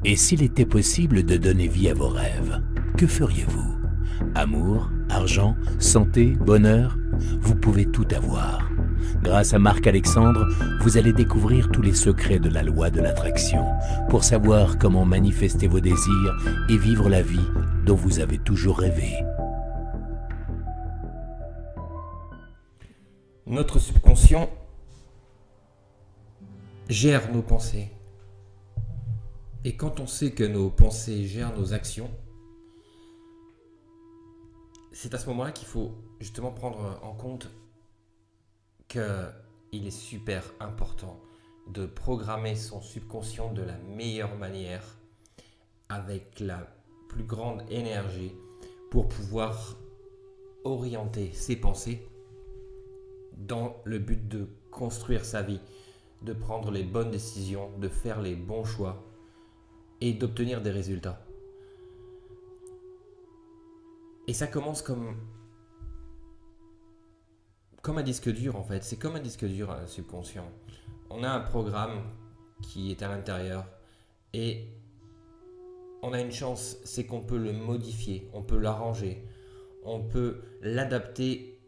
Et s'il était possible de donner vie à vos rêves, que feriez-vous? Amour, argent, santé, bonheur, vous pouvez tout avoir. Grâce à Marc-Alexandre, vous allez découvrir tous les secrets de la loi de l'attraction pour savoir comment manifester vos désirs et vivre la vie dont vous avez toujours rêvé. Notre subconscient gère nos pensées. Et quand on sait que nos pensées gèrent nos actions, c'est à ce moment-là qu'il faut justement prendre en compte qu'il est super important de programmer son subconscient de la meilleure manière, avec la plus grande énergie, pour pouvoir orienter ses pensées dans le but de construire sa vie, de prendre les bonnes décisions, de faire les bons choix et d'obtenir des résultats. Et ça commence comme un disque dur en fait. C'est comme un disque dur, un subconscient. On a un programme qui est à l'intérieur et on a une chance, c'est qu'on peut le modifier, on peut l'arranger, on peut l'adapter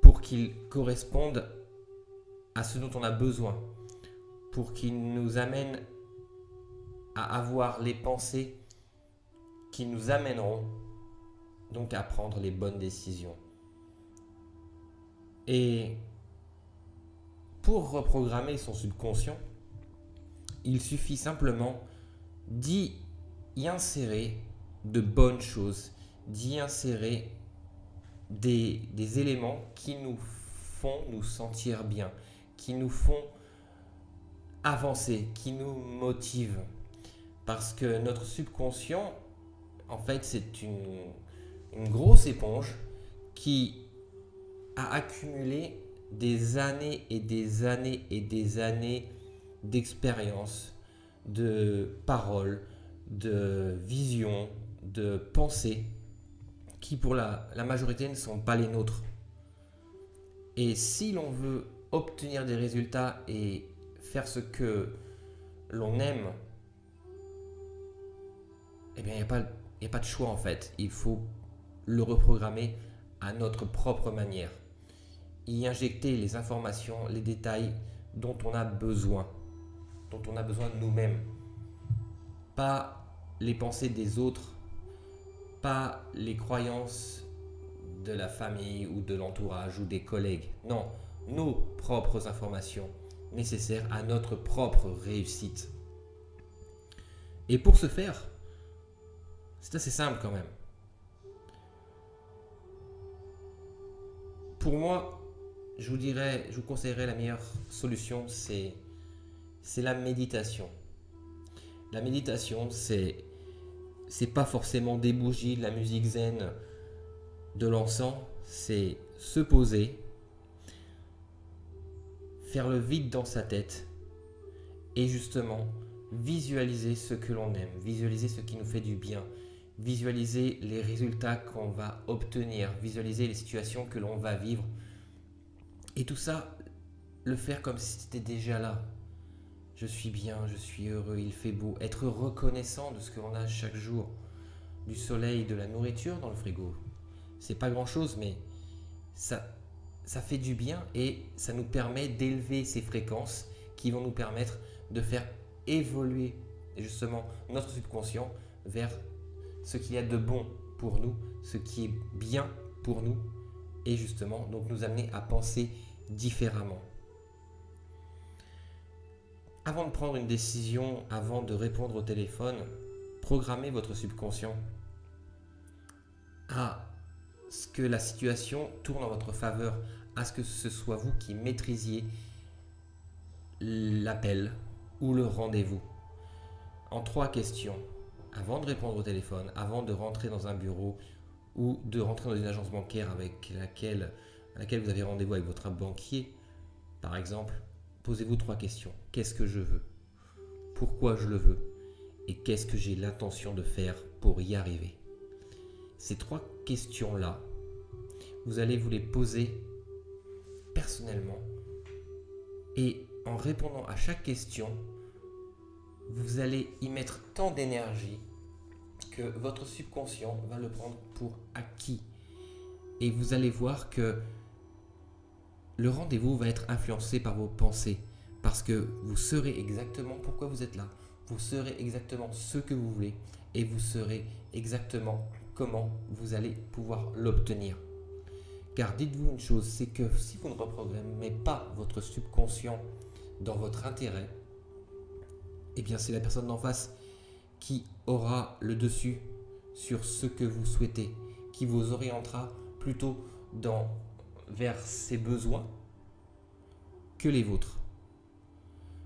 pour qu'il corresponde à ce dont on a besoin, pour qu'il nous amène à avoir les pensées qui nous amèneront donc à prendre les bonnes décisions. Et pour reprogrammer son subconscient, il suffit simplement d'y insérer de bonnes choses, d'y insérer des éléments qui nous font nous sentir bien, qui nous font avancer, qui nous motivent. Parce que notre subconscient, en fait, c'est une grosse éponge qui a accumulé des années et des années et des années d'expérience, de paroles, de visions, de pensées, qui pour la majorité ne sont pas les nôtres. Et si l'on veut obtenir des résultats et faire ce que l'on aime, eh bien, il n'y a pas de choix en fait. Il faut le reprogrammer à notre propre manière. Y injecter les informations, les détails dont on a besoin de nous-mêmes. Pas les pensées des autres, pas les croyances de la famille ou de l'entourage ou des collègues. Non, nos propres informations nécessaires à notre propre réussite. Et pour ce faire, c'est assez simple quand même. Pour moi, je vous conseillerais la meilleure solution, c'est la méditation. La méditation, c'est pas forcément des bougies, de la musique zen, de l'encens, c'est se poser, faire le vide dans sa tête et justement visualiser ce que l'on aime, visualiser ce qui nous fait du bien, visualiser les résultats qu'on va obtenir, visualiser les situations que l'on va vivre. Et tout ça, le faire comme si c'était déjà là. Je suis bien, je suis heureux, il fait beau. Être reconnaissant de ce que l'on a chaque jour. Du soleil, de la nourriture dans le frigo. C'est pas grand chose, mais ça fait du bien et ça nous permet d'élever ces fréquences qui vont nous permettre de faire évoluer justement notre subconscient vers ce qu'il y a de bon pour nous, ce qui est bien pour nous et justement donc nous amener à penser différemment. Avant de prendre une décision, avant de répondre au téléphone, programmez votre subconscient à ce que la situation tourne en votre faveur, à ce que ce soit vous qui maîtrisiez l'appel ou le rendez-vous. En 3 questions, avant de répondre au téléphone, avant de rentrer dans un bureau ou de rentrer dans une agence bancaire à laquelle vous avez rendez-vous avec votre banquier, par exemple, posez-vous 3 questions. Qu'est-ce que je veux? Pourquoi je le veux? Et qu'est-ce que j'ai l'intention de faire pour y arriver? Ces 3 questions-là, vous allez vous les poser personnellement et en répondant à chaque question, vous allez y mettre tant d'énergie que votre subconscient va le prendre pour acquis. Et vous allez voir que le rendez-vous va être influencé par vos pensées, parce que vous saurez exactement pourquoi vous êtes là, vous saurez exactement ce que vous voulez, et vous saurez exactement comment vous allez pouvoir l'obtenir. Car dites-vous une chose, c'est que si vous ne reprogrammez pas votre subconscient dans votre intérêt, eh bien c'est la personne d'en face qui aura le dessus sur ce que vous souhaitez, qui vous orientera plutôt vers ses besoins que les vôtres.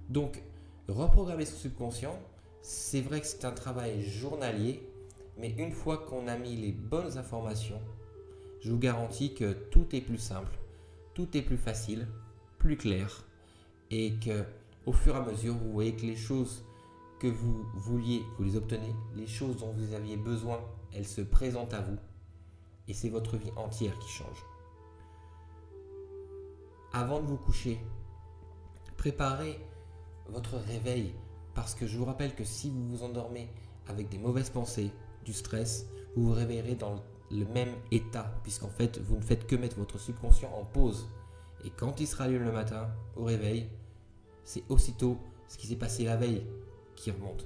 Donc, reprogrammer son subconscient, c'est vrai que c'est un travail journalier, mais une fois qu'on a mis les bonnes informations, je vous garantis que tout est plus simple, tout est plus facile, plus clair, et que au fur et à mesure, vous voyez que les choses que vous vouliez, vous les obtenez, les choses dont vous aviez besoin, elles se présentent à vous, et c'est votre vie entière qui change. Avant de vous coucher, préparez votre réveil, parce que je vous rappelle que si vous vous endormez avec des mauvaises pensées, du stress, vous vous réveillerez dans le même état, puisqu'en fait, vous ne faites que mettre votre subconscient en pause. Et quand il se rallume le matin, au réveil, c'est aussitôt ce qui s'est passé la veille qui remonte.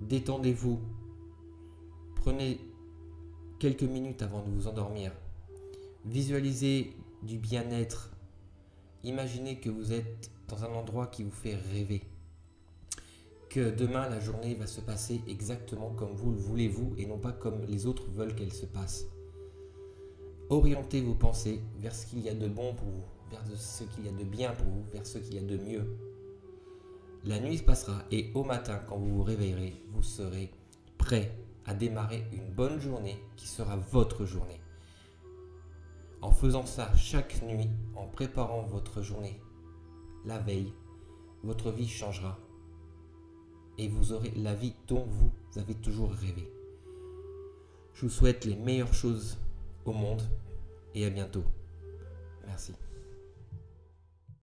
Détendez-vous. Prenez quelques minutes avant de vous endormir. Visualisez du bien-être. Imaginez que vous êtes dans un endroit qui vous fait rêver. Que demain, la journée va se passer exactement comme vous le voulez vous et non pas comme les autres veulent qu'elle se passe. Orientez vos pensées vers ce qu'il y a de bon pour vous, vers ce qu'il y a de bien pour vous, vers ce qu'il y a de mieux. La nuit se passera et au matin, quand vous vous réveillerez, vous serez prêt à démarrer une bonne journée qui sera votre journée. En faisant ça chaque nuit, en préparant votre journée la veille, votre vie changera et vous aurez la vie dont vous avez toujours rêvé. Je vous souhaite les meilleures choses au monde et à bientôt. Merci.